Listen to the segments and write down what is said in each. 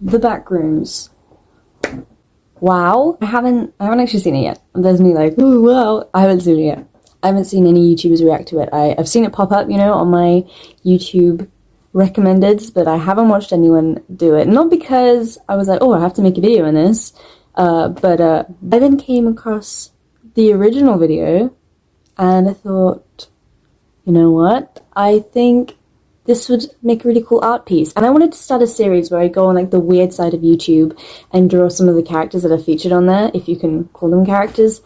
The Backrooms. Wow. I haven't actually seen it yet. There's me like, oh wow. I haven't seen it yet. I haven't seen any YouTubers react to it. I've seen it pop up, you know, on my YouTube recommendeds, but I haven't watched anyone do it. Not because I was like, oh, I have to make a video on this, but I then came across the original video, and I thought, you know what? I think this would make a really cool art piece. And I wanted to start a series where I go on like the weird side of YouTube and draw some of the characters that are featured on there, if you can call them characters,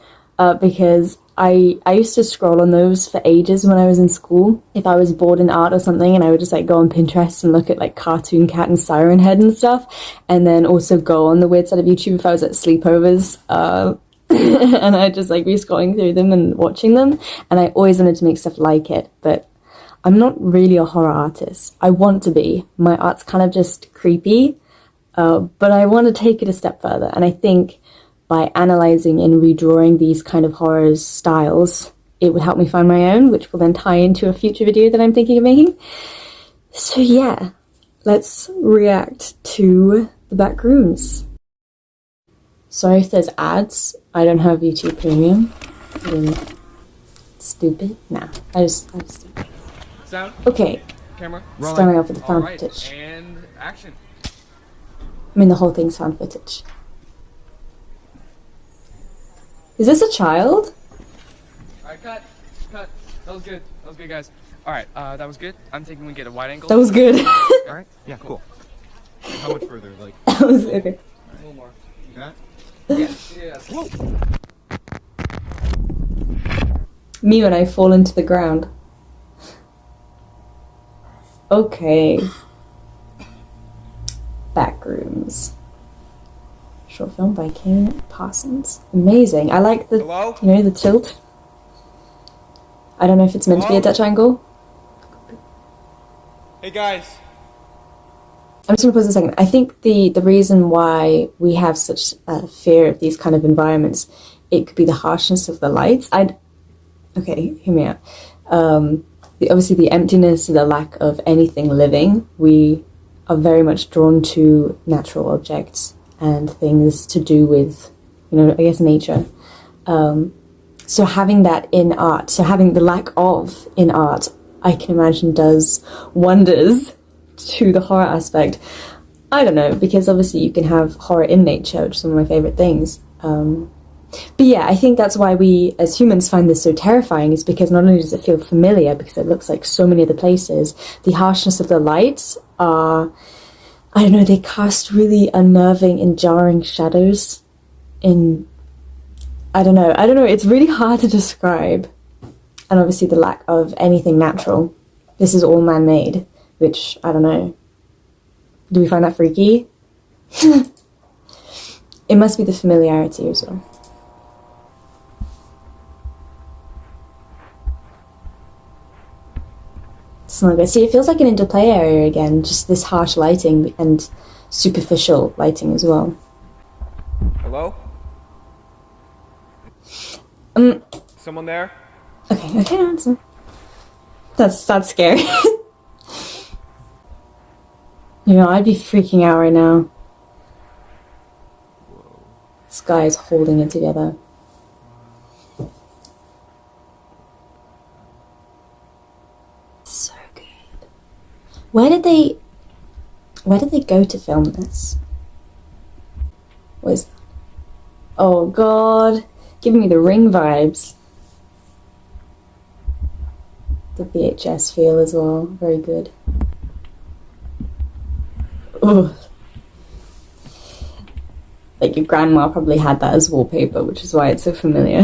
because I used to scroll on those for ages when I was in school. If I was bored in art or something, and I would just like go on Pinterest and look at like Cartoon Cat and Siren Head and stuff, and then also go on the weird side of YouTube if I was at sleepovers, and I'd just like be scrolling through them and watching them, and I always wanted to make stuff like it, but I'm not really a horror artist. I want to be. My art's kind of just creepy, but I want to take it a step further, and I think by analysing and redrawing these kind of horror styles, it would help me find my own, which will then tie into a future video that I'm thinking of making. So yeah, let's react to the Backrooms. Sorry if there's ads. I don't have YouTube Premium. Stupid? Nah, I just Sound. Okay. Camera. Starting off with the found footage. And action. I mean, the whole thing's found footage. Is this a child? Alright, cut. Cut. That was good. That was good, guys. Alright, that was good. I'm thinking we get a wide angle. That was good. Alright? Yeah, cool. How much further? Like. That was okay. Right. A little more. You got it? Yeah. Whoa. Me when I fall into the ground. Okay. Backrooms. Short film by Kayleigh Parsons. Amazing. I like the, Hello? you know, the tilt. I don't know if it's meant to be a Dutch angle. Hey guys. I'm just gonna pause a second. I think the reason why we have such a fear of these kind of environments, it could be the harshness of the lights. Okay, hear me out. Obviously the emptiness, the lack of anything living, we are very much drawn to natural objects and things to do with, you know, I guess nature. So having that in art, so having the lack of in art, I can imagine does wonders to the horror aspect. I don't know, because obviously you can have horror in nature, which is one of my favourite things. But yeah, I think that's why we as humans find this so terrifying, is because not only does it feel familiar, because it looks like so many other places, the harshness of the lights are, I don't know, they cast really unnerving and jarring shadows in, I don't know, it's really hard to describe. And obviously the lack of anything natural. This is all man-made, which, I don't know. Do we find that freaky? It must be the familiarity as well. It's not good. See, it feels like an interplay area again, just this harsh lighting and superficial lighting as well. Hello? Someone there? Okay, answer. That's scary. You know, I'd be freaking out right now. This guy is holding it together. So good. Where did they go to film this? What is that? Oh god, giving me the Ring vibes. The VHS feel as well, very good. Ugh. Like your grandma probably had that as wallpaper, which is why it's so familiar.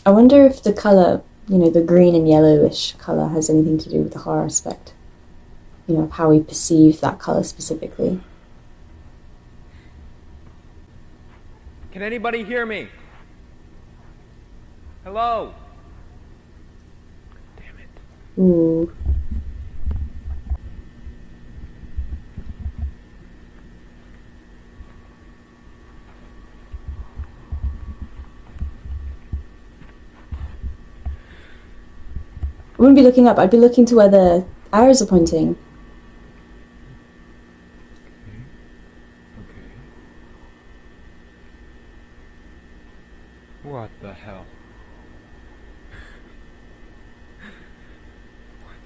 I wonder if the colour, you know, the green and yellowish colour has anything to do with the horror aspect. You know, how we perceive that colour specifically. Can anybody hear me? Hello? Damn it. Ooh. I wouldn't be looking up, I'd be looking to where the arrows are pointing. What the hell?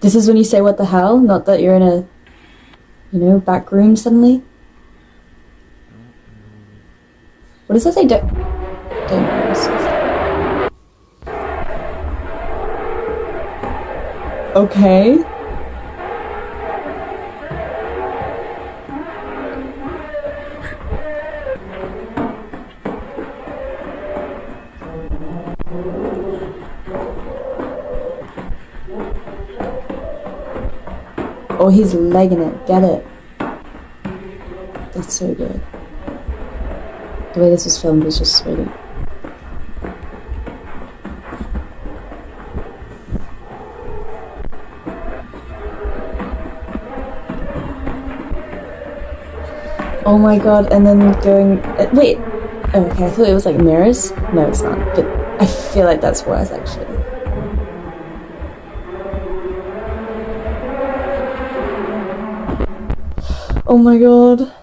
This is when you say what the hell, not that you're in a, you know, back room suddenly. What does that say? Don't. Okay. Oh, he's legging it. Get it. That's so good. The way this was filmed was just really... Oh my god, and then going... wait! Oh, okay, I thought it was like mirrors. No, it's not. But I feel like that's worse, actually. Oh my god.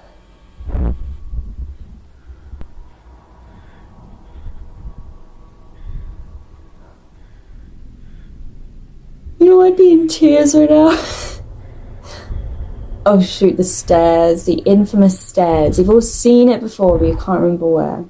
You know, I'd be in tears right now. Oh shoot, the stairs. The infamous stairs. You've all seen it before, but you can't remember where.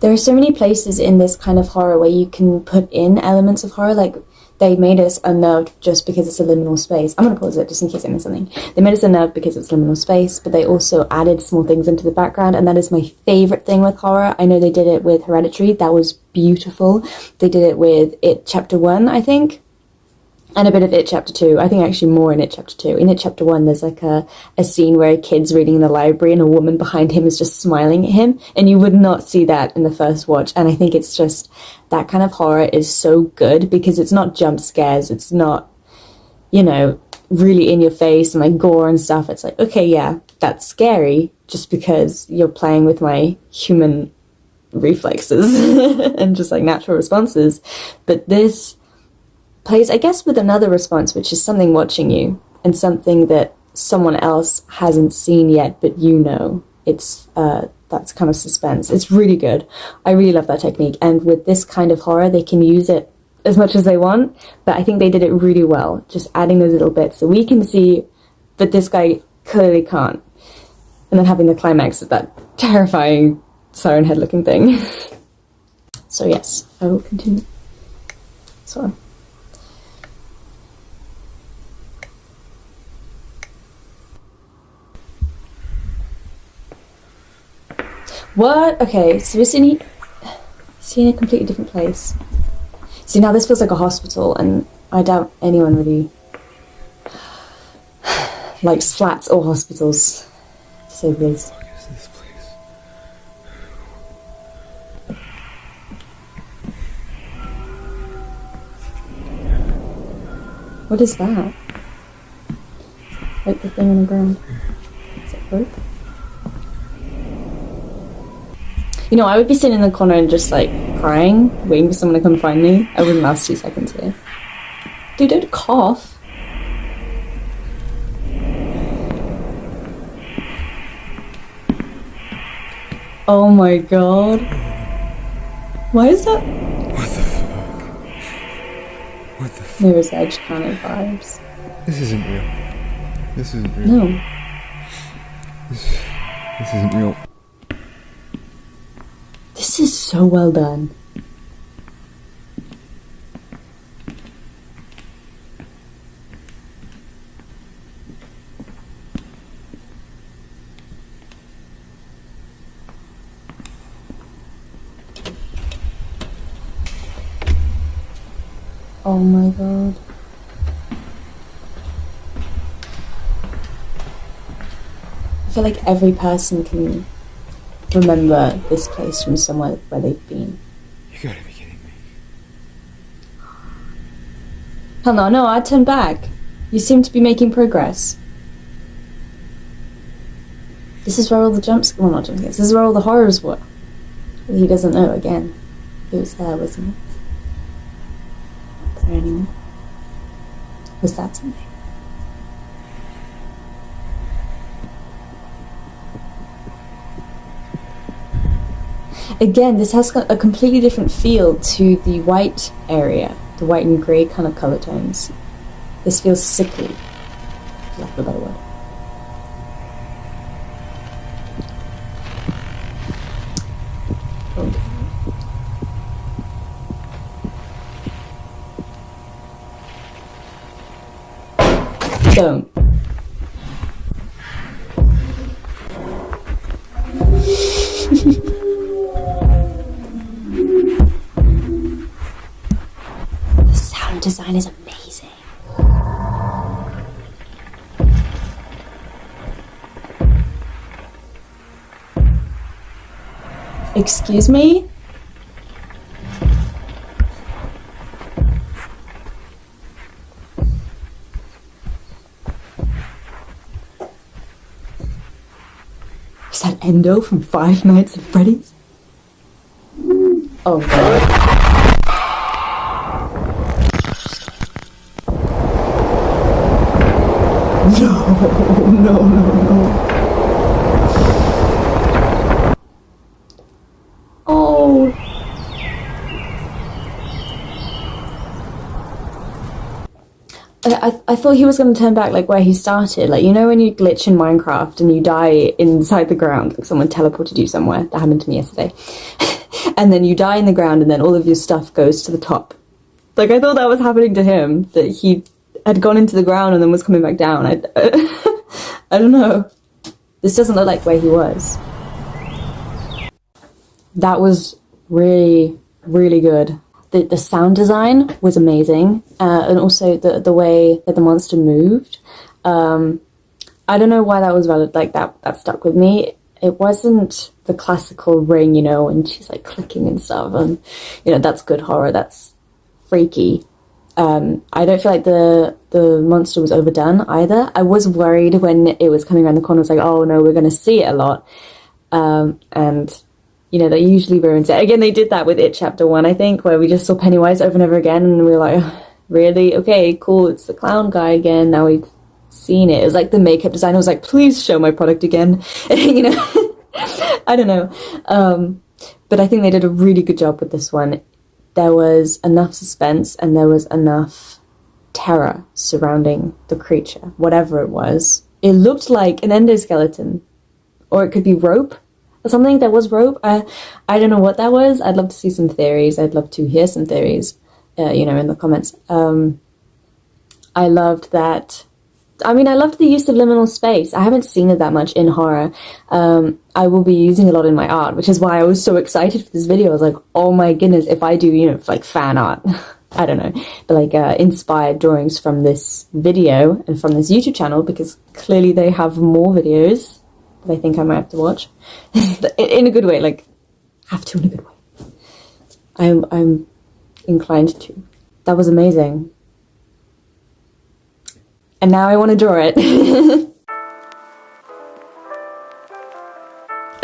There are so many places in this kind of horror where you can put in elements of horror, like they made us unnerved just because it's a liminal space. I'm going to pause it just in case I miss something. They made us unnerved because it's liminal space, but they also added small things into the background, and that is my favourite thing with horror. I know they did it with Hereditary. That was beautiful. They did it with It Chapter 1, I think. And a bit of It Chapter 2. I think actually more in It Chapter 2. In It Chapter 1, there's like a scene where a kid's reading in the library and a woman behind him is just smiling at him. And you would not see that in the first watch. And I think it's just, that kind of horror is so good because it's not jump scares. It's not, you know, really in your face and like gore and stuff. It's like, okay, yeah, that's scary just because you're playing with my human reflexes and just like natural responses. But this plays, I guess, with another response, which is something watching you and something that someone else hasn't seen yet, but you know. It's that's kind of suspense. It's really good. I really love that technique, and with this kind of horror they can use it as much as they want, but I think they did it really well, just adding those little bits so we can see, but this guy clearly can't, and then having the climax of that terrifying siren head looking thing. So yes, I will continue. Sorry. What? Okay, so we're seeing a completely different place. See, now this feels like a hospital, and I doubt anyone really likes flats or hospitals, to say the least. What is this place? What is that? Like the thing on the ground. Is it rope? You know, I would be sitting in the corner and just like crying, waiting for someone to come find me. I wouldn't last 2 seconds here. Dude, don't cough. Oh my god. Why is that? What the fuck? What the fuck? Mirror's Edge kind of vibes. This isn't real. This isn't real. No. This isn't real. This is so well done. Oh my god. I feel like every person can remember this place from somewhere where they've been. You gotta be kidding me. Hell no, I'd turn back. You seem to be making progress. This is where all the jumps... Well, not jump scares. This is where all the horrors were. Well, he doesn't know again. It was there, wasn't it? Not there anymore. Was that something? Again, this has got a completely different feel to the white area, the white and grey kind of colour tones. This feels sickly, for lack of a better word. Don't. The sound design is amazing. Excuse me? Is that Endo from Five Nights at Freddy's? Oh god. No. Oh. I thought he was going to turn back like where he started. Like, you know when you glitch in Minecraft and you die inside the ground, like someone teleported you somewhere. That happened to me yesterday. And then you die in the ground and then all of your stuff goes to the top. Like, I thought that was happening to him, that he had gone into the ground and then was coming back down. I don't know. This doesn't look like where he was. That was really, really good. The sound design was amazing, and also the way that the monster moved. I don't know why that was valid, like that stuck with me. It wasn't the classical ring, you know, and she's like clicking and stuff, and you know, that's good horror, that's freaky. I don't feel like the monster was overdone either. I was worried when it was coming around the corner. I was like, oh no, we're going to see it a lot. And, you know, that usually ruins it. Again, they did that with It Chapter 1, I think, where we just saw Pennywise over and over again, and we were like, oh, really? Okay, cool, it's the clown guy again, now we've seen it. It was like the makeup designer was like, please show my product again. You know, I don't know. But I think they did a really good job with this one. There was enough suspense and there was enough terror surrounding the creature, whatever it was. It looked like an endoskeleton, or it could be rope or something. There was rope. I don't know what that was. I'd love to see some theories. I'd love to hear some theories, you know, in the comments. I loved that. I mean, I loved the use of liminal space. I haven't seen it that much in horror. I will be using a lot in my art, which is why I was so excited for this video. I was like, oh my goodness, if I do, you know, like fan art, I don't know, but like inspired drawings from this video and from this YouTube channel, because clearly they have more videos that I think I might have to watch in a good way, like have to in a good way. I'm inclined to. That was amazing. And now I want to draw it.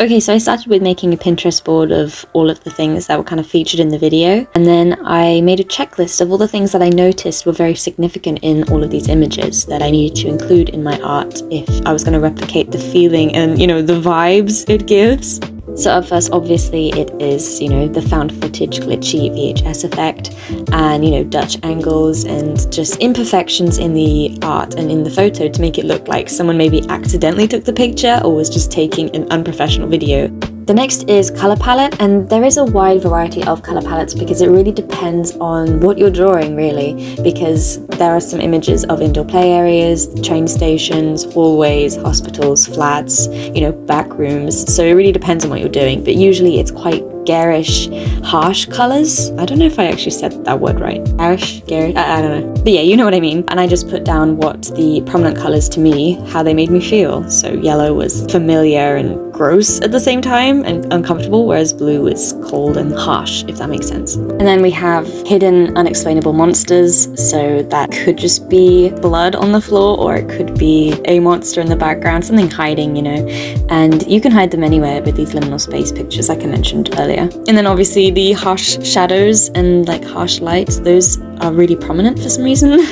Okay, so I started with making a Pinterest board of all of the things that were kind of featured in the video, and then I made a checklist of all the things that I noticed were very significant in all of these images that I needed to include in my art if I was going to replicate the feeling and, you know, the vibes it gives. So up first, obviously, it is, you know, the found footage glitchy VHS effect and, you know, Dutch angles and just imperfections in the art and in the photo to make it look like someone maybe accidentally took the picture or was just taking an unprofessional video. The next is color palette, and there is a wide variety of color palettes because it really depends on what you're drawing, really, because there are some images of indoor play areas, train stations, hallways, hospitals, flats, you know, back rooms, so it really depends on what you're doing, but usually it's quite garish, harsh colors. I don't know if I actually said that word right. Garish, garish, I don't know. But yeah, you know what I mean. And I just put down what the prominent colors to me, how they made me feel. So yellow was familiar and gross at the same time and uncomfortable, whereas blue was cold and harsh, if that makes sense. And then we have hidden unexplainable monsters. So that could just be blood on the floor, or it could be a monster in the background, something hiding, you know. And you can hide them anywhere with these liminal space pictures, like I mentioned earlier. And then obviously the harsh shadows and like harsh lights, those are really prominent for some reason.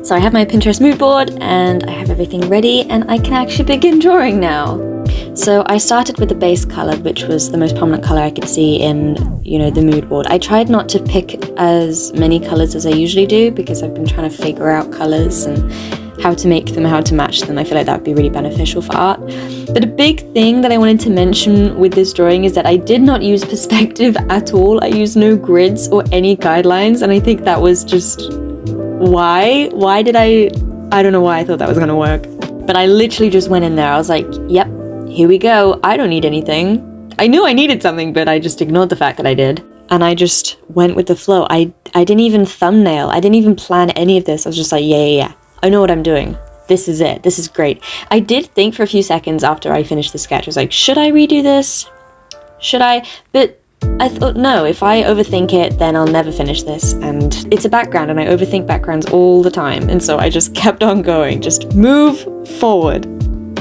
So I have my Pinterest mood board and I have everything ready and I can actually begin drawing now. So I started with the base color, which was the most prominent color I could see in, you know, the mood board. I tried not to pick as many colors as I usually do because I've been trying to figure out colors and how to make them, how to match them. I feel like that would be really beneficial for art. But a big thing that I wanted to mention with this drawing is that I did not use perspective at all. I used no grids or any guidelines, and I think that was just why? Why did I don't know why I thought that was gonna work. But I literally just went in there. I was like, yep, here we go. I don't need anything. I knew I needed something, but I just ignored the fact that I did. And I just went with the flow. I didn't even thumbnail. I didn't even plan any of this. I was just like, yeah. I know what I'm doing. This is it. This is great. I did think for a few seconds after I finished the sketch. I was like, should I redo this? Should I? But I thought, no, if I overthink it, then I'll never finish this. And it's a background, and I overthink backgrounds all the time. And so I just kept on going. Just move forward.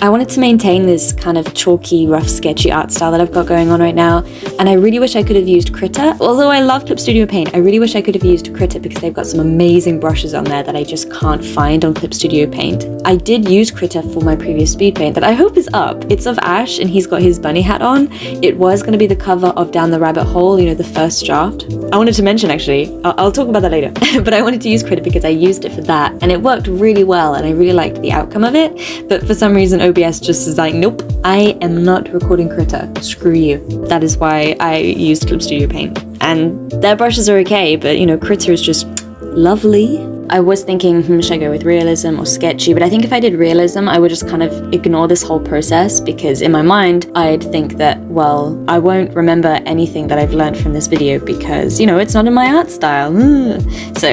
I wanted to maintain this kind of chalky, rough, sketchy art style that I've got going on right now, and I really wish I could have used Critter. Although I love Clip Studio Paint, I really wish I could have used Critter because they've got some amazing brushes on there that I just can't find on Clip Studio Paint. I did use Critter for my previous Speedpaint that I hope is up. It's of Ash, and he's got his bunny hat on. It was going to be the cover of Down the Rabbit Hole, you know, the first draft. I wanted to mention, actually, I'll talk about that later, but I wanted to use Critter because I used it for that, and it worked really well, and I really liked the outcome of it, but for some reason OBS just is like, nope, I am not recording Critter, screw you. That is why I used Clip Studio Paint. And their brushes are okay, but you know, Critter is just lovely. I was thinking, should I go with realism or sketchy? But I think if I did realism, I would just kind of ignore this whole process because in my mind, I'd think that, well, I won't remember anything that I've learned from this video because, you know, it's not in my art style. So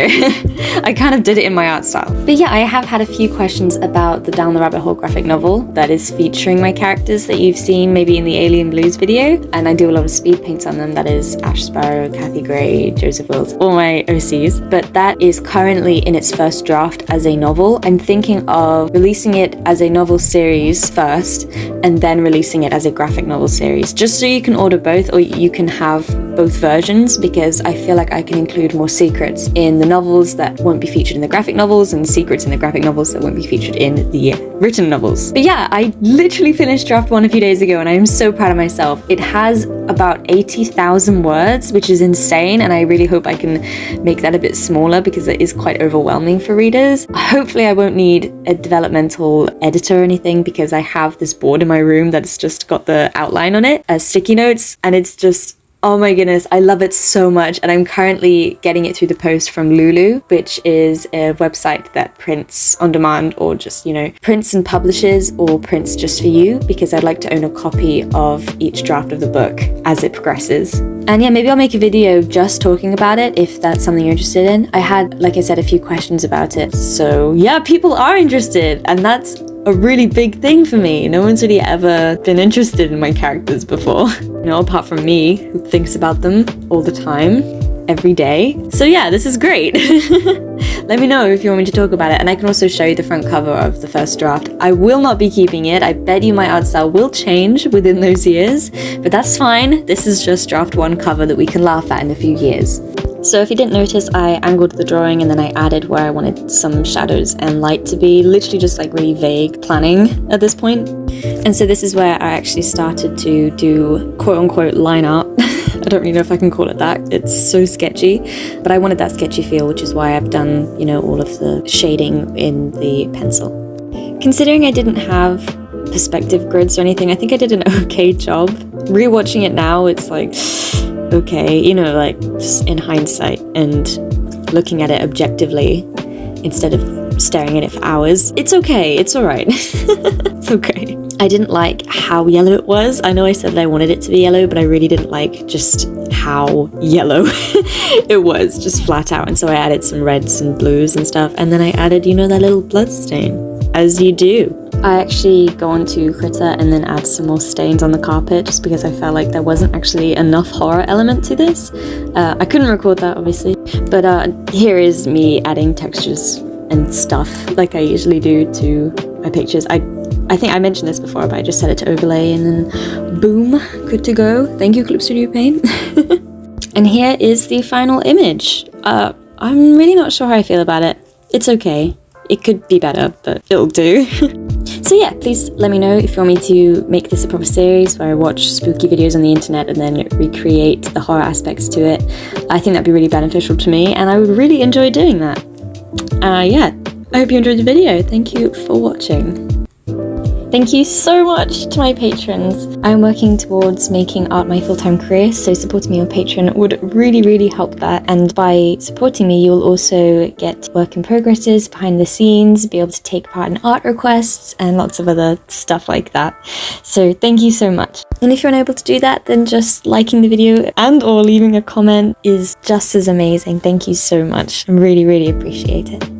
I kind of did it in my art style. But yeah, I have had a few questions about the Down the Rabbit Hole graphic novel that is featuring my characters that you've seen maybe in the Alien Blues video. And I do a lot of speed paints on them. That is Ash Sparrow, Kathy Gray, Joseph Wills, all my OCs. But that is currently in its first draft as a novel. I'm thinking of releasing it as a novel series first and then releasing it as a graphic novel series, just so you can order both or you can have both versions, because I feel like I can include more secrets in the novels that won't be featured in the graphic novels and secrets in the graphic novels that won't be featured in the written novels. But yeah, I literally finished draft 1 a few days ago and I am so proud of myself. It has about 80,000 words, which is insane, and I really hope I can make that a bit smaller because it is quite overwhelming for readers. Hopefully I won't need a developmental editor or anything because I have this board in my room that's just got the outline on it as sticky notes, and it's just, oh my goodness, I love it so much. And I'm currently getting it through the post from Lulu, which is a website that prints on demand or just, you know, prints and publishes or prints just for you, because I'd like to own a copy of each draft of the book as it progresses. And yeah, maybe I'll make a video just talking about it if that's something you're interested in. I had, like I said, a few questions about it. So yeah, people are interested, and that's a really big thing for me. No one's really ever been interested in my characters before, you know, apart from me, who thinks about them all the time, every day. So yeah, this is great. Let me know if you want me to talk about it, and I can also show you the front cover of the first draft. I will not be keeping it. I bet you my art style will change within those years, but that's fine. This is just draft 1 cover that we can laugh at in a few years. So if you didn't notice, I angled the drawing and then I added where I wanted some shadows and light to be, literally just like really vague planning at this point. And so this is where I actually started to do quote-unquote line art. I don't really know if I can call it that. It's so sketchy, but I wanted that sketchy feel, which is why I've done, you know, all of the shading in the pencil. Considering I didn't have perspective grids or anything, I think I did an okay job. Rewatching it now, it's like, okay, you know, like just in hindsight and looking at it objectively instead of staring at it for hours. It's okay, it's all right. It's okay. I didn't like how yellow it was. I know I said that I wanted it to be yellow, but I really didn't like just how yellow it was, just flat out. And so I added some reds and blues and stuff. And then I added, you know, that little blood stain, as you do. I actually go onto Critter and then add some more stains on the carpet just because I felt like there wasn't actually enough horror element to this. I couldn't record that, obviously, but here is me adding textures and stuff like I usually do to my pictures. I think I mentioned this before, but I just set it to overlay and then boom, good to go. Thank you, Clip Studio Paint. And here is the final image. I'm really not sure how I feel about it. It's okay. It could be better, but it'll do. So yeah, please let me know if you want me to make this a proper series where I watch spooky videos on the internet and then recreate the horror aspects to it. I think that'd be really beneficial to me, and I would really enjoy doing that. Yeah, I hope you enjoyed the video. Thank you for watching. Thank you so much to my patrons. I'm working towards making art my full-time career, so supporting me on Patreon would really help that. And by supporting me, you'll also get work in progresses, behind the scenes, be able to take part in art requests, and lots of other stuff like that. So thank you so much. And if you're unable to do that, then just liking the video and or leaving a comment is just as amazing. Thank you so much. I really appreciate it.